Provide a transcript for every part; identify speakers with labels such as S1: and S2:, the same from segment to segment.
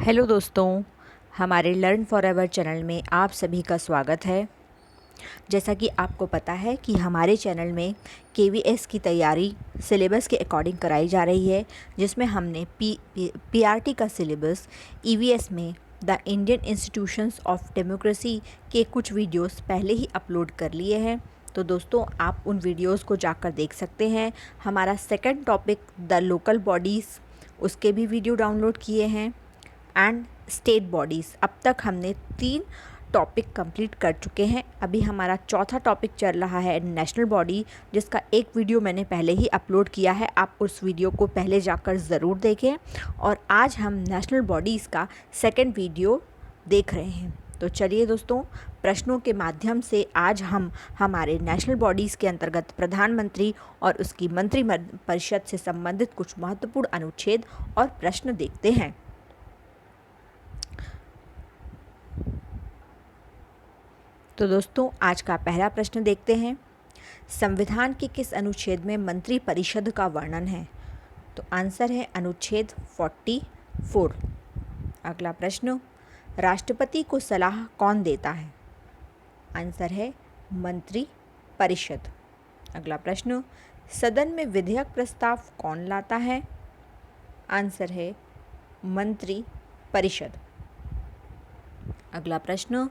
S1: Hello दोस्तों, हमारे learn forever channel में आप सभी का स्वागत है। जैसा कि आपको पता है कि हमारे चैनल में केवीएस की तैयारी सिलेबस के अकॉर्डिंग कराई जा रही है, जिसमें हमने पीआरटी का सिलेबस ईवीएस में the Indian institutions of democracy के कुछ वीडियोस पहले ही अपलोड कर लिए हैं। तो दोस्तों, आप उन वीडियोस को जाकर देख सकते हैं। हमारा second topic the local bodies, उसके भी वीडियो डाउनलोड किए हैं एंड स्टेट बॉडीज़। अब तक हमने 3 टॉपिक कंप्लीट कर चुके हैं। अभी हमारा चौथा टॉपिक चल रहा है नेशनल बॉडी, जिसका एक वीडियो मैंने पहले ही अपलोड किया है। आप उस वीडियो को पहले जाकर ज़रूर देखें। और आज हम नेशनल बॉडीज़ का सेकंड वीडियो देख रहे हैं। तो चलिए दोस्तों, प्रश्नों के माध्यम से आज हम हमारे नेशनल बॉडीज़ के अंतर्गत प्रधानमंत्री और उसकी मंत्रिपरिषद से संबंधित कुछ महत्वपूर्ण अनुच्छेद और प्रश्न देखते हैं। तो दोस्तों, आज का पहला प्रश्न देखते हैं। संविधान के किस अनुच्छेद में मंत्री परिषद का वर्णन है? तो आंसर है अनुच्छेद 44। अगला प्रश्न, राष्ट्रपति को सलाह कौन देता है? आंसर है मंत्री परिषद। अगला प्रश्न, सदन में विधेयक प्रस्ताव कौन लाता है? आंसर है मंत्री परिषद। अगला प्रश्न,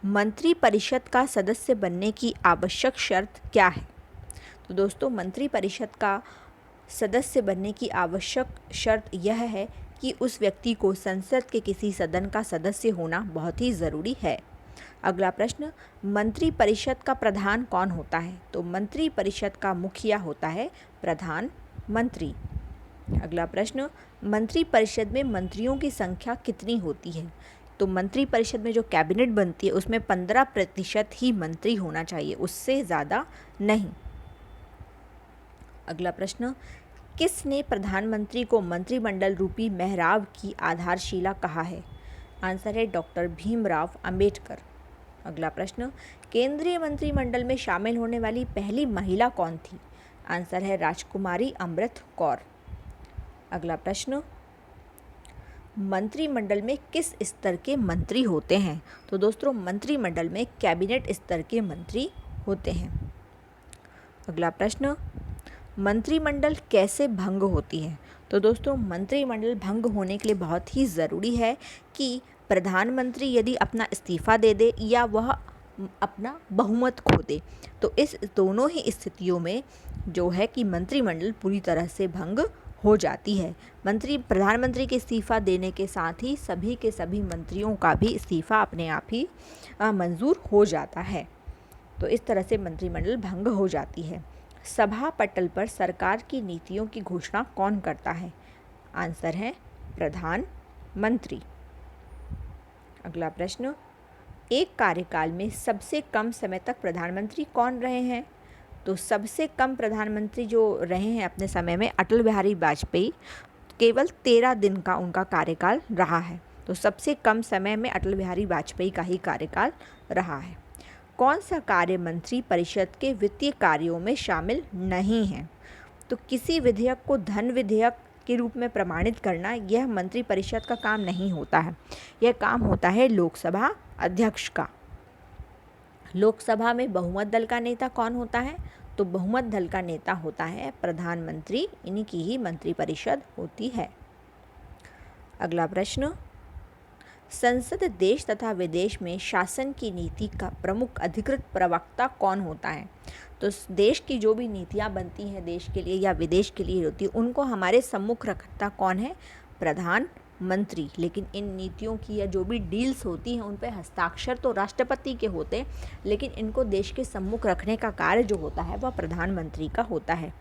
S1: मंत्री परिषद का सदस्य बनने की आवश्यक शर्त क्या है? तो दोस्तों, मंत्री परिषद का सदस्य बनने की आवश्यक शर्त यह है कि उस व्यक्ति को संसद के किसी सदन का सदस्य होना बहुत ही ज़रूरी है। अगला प्रश्न, मंत्री परिषद का प्रधान कौन होता है? तो मंत्री परिषद का मुखिया होता है प्रधानमंत्री। अगला प्रश्न, मंत्री परिषद में मंत्रियों की संख्या कितनी होती है? तो मंत्री परिषद में जो कैबिनेट बनती है उसमें 15% ही मंत्री होना चाहिए, उससे ज़्यादा नहीं। अगला प्रश्न, किसने प्रधानमंत्री को मंत्रिमंडल रूपी मेहराब की आधारशिला कहा है? आंसर है डॉक्टर भीमराव अंबेडकर। अगला प्रश्न, केंद्रीय मंत्रिमंडल में शामिल होने वाली पहली महिला कौन थी? आंसर है राजकुमारी अमृत कौर। अगला प्रश्न, मंत्रिमंडल में किस स्तर के मंत्री होते हैं? तो दोस्तों, मंत्रिमंडल में कैबिनेट स्तर के मंत्री होते हैं। अगला प्रश्न, मंत्रिमंडल कैसे भंग होती है? तो दोस्तों, मंत्रिमंडल भंग होने के लिए बहुत ही ज़रूरी है कि प्रधानमंत्री यदि अपना इस्तीफ़ा दे दे या वह अपना बहुमत खो दे, तो इस दोनों ही स्थितियों में जो है कि मंत्रिमंडल पूरी तरह से भंग हो जाती है। प्रधानमंत्री के इस्तीफ़ा देने के साथ ही सभी के सभी मंत्रियों का भी इस्तीफ़ा अपने आप ही मंजूर हो जाता है। तो इस तरह से मंत्रिमंडल भंग हो जाती है। सभा पटल पर सरकार की नीतियों की घोषणा कौन करता है? आंसर है प्रधानमंत्री। अगला प्रश्न, एक कार्यकाल में सबसे कम समय तक प्रधानमंत्री कौन रहे हैं? तो सबसे कम प्रधानमंत्री जो रहे हैं अपने समय में अटल बिहारी वाजपेयी, केवल 13 दिन का उनका कार्यकाल रहा है। तो सबसे कम समय में अटल बिहारी वाजपेयी का ही कार्यकाल रहा है। कौन सा कार्य मंत्री परिषद के वित्तीय कार्यों में शामिल नहीं है? तो किसी विधेयक को धन विधेयक के रूप में प्रमाणित करना यह मंत्री परिषद का काम नहीं होता है। यह काम होता है लोकसभा अध्यक्ष का। लोकसभा में बहुमत दल का नेता कौन होता है? तो बहुमत दल का नेता होता है प्रधानमंत्री, इन्हीं की ही मंत्रिपरिषद होती है। अगला प्रश्न, संसद देश तथा विदेश में शासन की नीति का प्रमुख अधिकृत प्रवक्ता कौन होता है? तो देश की जो भी नीतियाँ बनती हैं देश के लिए या विदेश के लिए होती है, उनको हमारे सम्मुख रखता कौन है? प्रधानमंत्री। लेकिन इन नीतियों की या जो भी डील्स होती हैं उन पर हस्ताक्षर तो राष्ट्रपति के होते हैं, लेकिन इनको देश के सम्मुख रखने का कार्य जो होता है वह प्रधानमंत्री का होता है।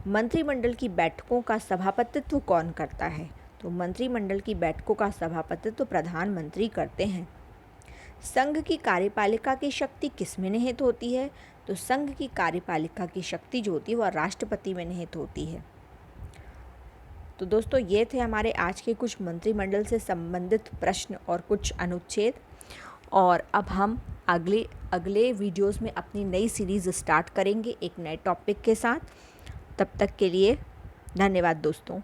S1: मंत्रिमंडल की बैठकों का सभापतित्व कौन करता है? तो मंत्रिमंडल की बैठकों का सभापतित्व प्रधानमंत्री करते हैं। संघ की कार्यपालिका की शक्ति किस में निहित होती है? तो संघ की कार्यपालिका की शक्ति जो होती है वह राष्ट्रपति में निहित होती है। तो दोस्तों, ये थे हमारे आज के कुछ मंत्रिमंडल से संबंधित प्रश्न और कुछ अनुच्छेद। और अब हम अगले वीडियोस में अपनी नई सीरीज़ स्टार्ट करेंगे एक नए टॉपिक के साथ। तब तक के लिए धन्यवाद दोस्तों।